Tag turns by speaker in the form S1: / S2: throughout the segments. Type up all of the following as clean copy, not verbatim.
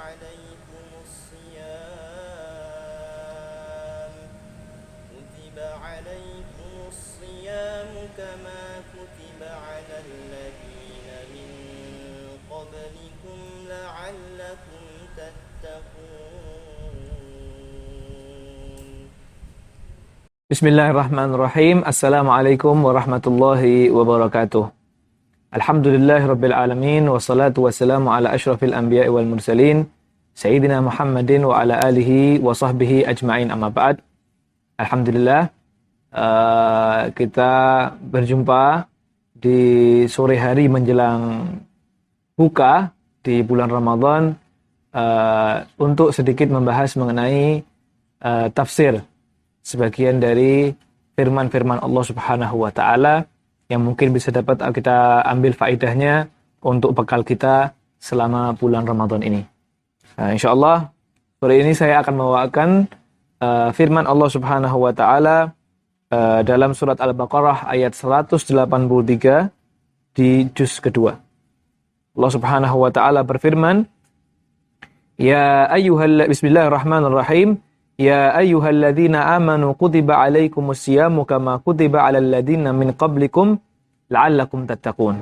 S1: عليكم الصيام كتب عليكم الصيام كما كتب على الذين من قبلكم لعلكم تتقون.
S2: Bismillahirrahmanirrahim. Assalamualaikum warahmatullahi wabarakatuh. Alhamdulillahirabbil alamin wassalatu wassalamu ala asyrafil anbiya'i wal mursalin sayyidina Muhammadin wa ala alihi wa sahbihi ajmain, amma ba'd. Alhamdulillah, kita berjumpa di sore hari menjelang buka di bulan Ramadan untuk sedikit membahas mengenai tafsir sebagian dari firman-firman Allah Subhanahu wa taala yang mungkin bisa dapat kita ambil faedahnya untuk bekal kita selama bulan Ramadan ini. Nah, insyaallah sore ini saya akan membawakan firman Allah Subhanahu wa taala dalam surat Al-Baqarah ayat 183 di juz kedua. Allah Subhanahu wa taala berfirman, Bismillahirrahmanirrahim. Ya ayyuhalladzina amanu kutiba alaikumusyamu kama kutiba alal ladzina min qablikum la'allakum tattaqun.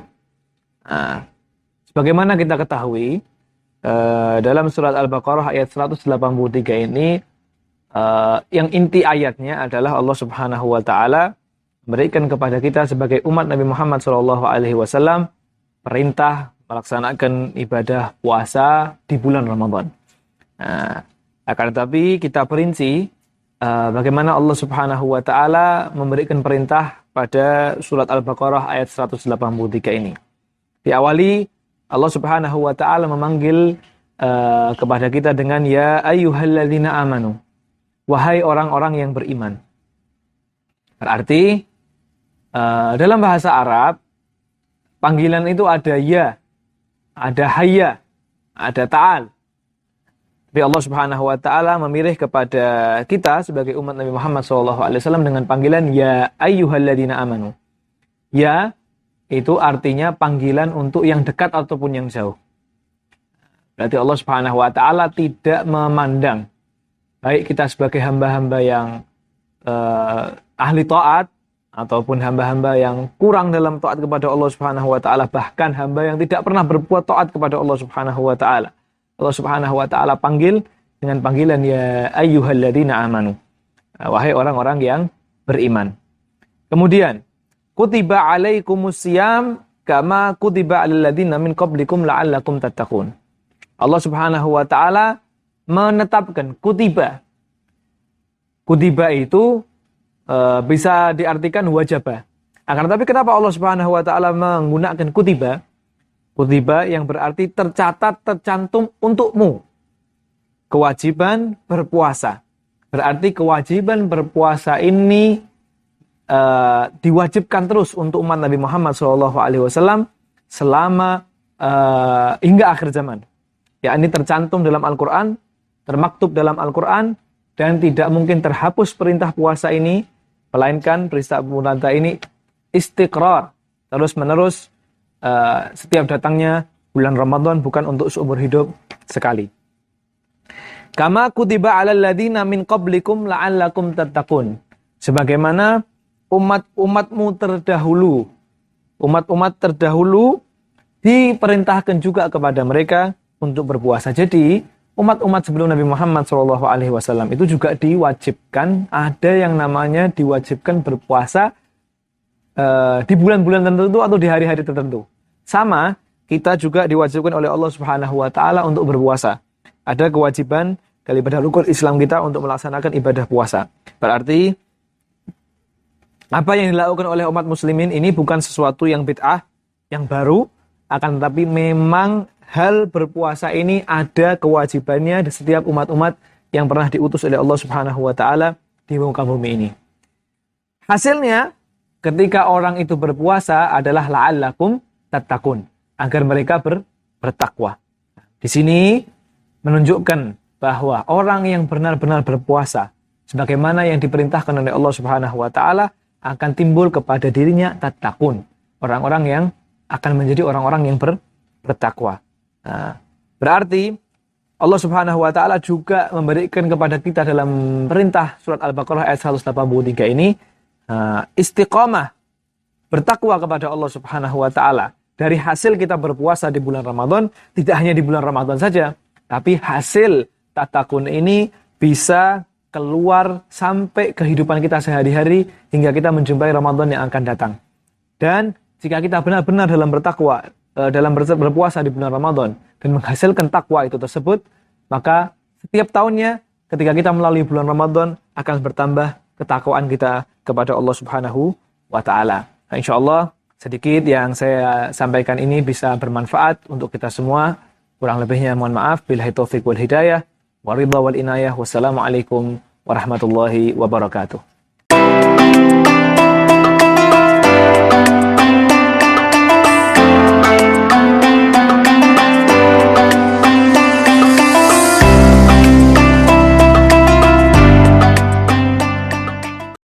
S2: Nah, sebagaimana kita ketahui dalam surat Al-Baqarah ayat 183 ini yang inti ayatnya adalah Allah Subhanahu wa taala memberikan kepada kita sebagai umat Nabi Muhammad SAW perintah melaksanakan ibadah puasa di bulan Ramadan. Nah, akan tetapi kita perinci bagaimana Allah Subhanahu wa taala memberikan perintah pada surat Al-Baqarah ayat 183 ini. Diawali Allah Subhanahu wa taala memanggil kepada kita dengan ya ayyuhalladzina amanu. Wahai orang-orang yang beriman. Berarti dalam bahasa Arab panggilan itu ada ya, ada hayya, ada ta'al. Tapi Allah Subhanahu wa taala memilih kepada kita sebagai umat Nabi Muhammad SAW dengan panggilan ya ayyuhalladzina amanu. Ya itu artinya panggilan untuk yang dekat ataupun yang jauh. Berarti Allah Subhanahu wa taala tidak memandang baik kita sebagai hamba-hamba yang ahli taat ataupun hamba-hamba yang kurang dalam taat kepada Allah Subhanahu wa taala, bahkan hamba yang tidak pernah berbuat taat kepada Allah Subhanahu wa taala. Allah Subhanahu wa taala panggil dengan panggilan ya ayyuhalladzina amanu. Wahai orang-orang yang beriman. Kemudian kutiba alaikumussyam kama kutiba alal ladzina min qablikum la'allakum tattaqun. Allah Subhanahu wa taala menetapkan kutiba. Kutiba itu bisa diartikan wajibah. Akan tetapi kenapa Allah Subhanahu wa taala menggunakan kutiba? Kutiba yang berarti tercatat, tercantum untukmu. Kewajiban berpuasa. Berarti kewajiban berpuasa ini diwajibkan terus untuk umat Nabi Muhammad SAW selama hingga akhir zaman. Ya, ini tercantum dalam Al-Quran, termaktub dalam Al-Quran, dan tidak mungkin terhapus perintah puasa ini, melainkan perintah puasa ini istiqrar, terus-menerus. Setiap datangnya bulan Ramadan bukan untuk seumur hidup sekali. Kama kutiba alal ladzina min qablikum la'allakum tattaqun. Sebagaimana umat-umatmu terdahulu, umat-umat terdahulu diperintahkan juga kepada mereka untuk berpuasa. Jadi umat-umat sebelum Nabi Muhammad SAW itu juga diwajibkan, ada yang namanya diwajibkan berpuasa di bulan-bulan tertentu atau di hari-hari tertentu. Sama, kita juga diwajibkan oleh Allah Subhanahu wa taala untuk berpuasa. Ada kewajiban daripada rukun Islam kita untuk melaksanakan ibadah puasa. Berarti apa yang dilakukan oleh umat muslimin ini bukan sesuatu yang bid'ah, yang baru, akan tetapi memang hal berpuasa ini ada kewajibannya di setiap umat-umat yang pernah diutus oleh Allah Subhanahu wa taala di muka bumi ini. Hasilnya ketika orang itu berpuasa adalah la'allakum tattaqun, agar mereka bertakwa. Di sini menunjukkan bahwa orang yang benar-benar berpuasa sebagaimana yang diperintahkan oleh Allah Subhanahu wa taala akan timbul kepada dirinya tattaqun, orang-orang yang akan menjadi orang-orang yang bertakwa. Nah, berarti Allah Subhanahu wa taala juga memberikan kepada kita dalam perintah surat Al-Baqarah ayat 183 ini istiqamah, bertakwa kepada Allah Subhanahu wa taala. Dari hasil kita berpuasa di bulan Ramadan, tidak hanya di bulan Ramadan saja, tapi hasil tatakun ini bisa keluar sampai kehidupan kita sehari-hari hingga kita menjumpai Ramadan yang akan datang. Dan jika kita benar-benar dalam bertakwa, dalam berpuasa di bulan Ramadan dan menghasilkan takwa itu tersebut, maka setiap tahunnya ketika kita melalui bulan Ramadan akan bertambah ketakwaan kita kepada Allah Subhanahu wa taala. Nah, insyaallah sedikit yang saya sampaikan ini bisa bermanfaat untuk kita semua. Kurang lebihnya mohon maaf. Billahi taufiq wal hidayah. Waridha wal inayah. Wassalamualaikum warahmatullahi wabarakatuh.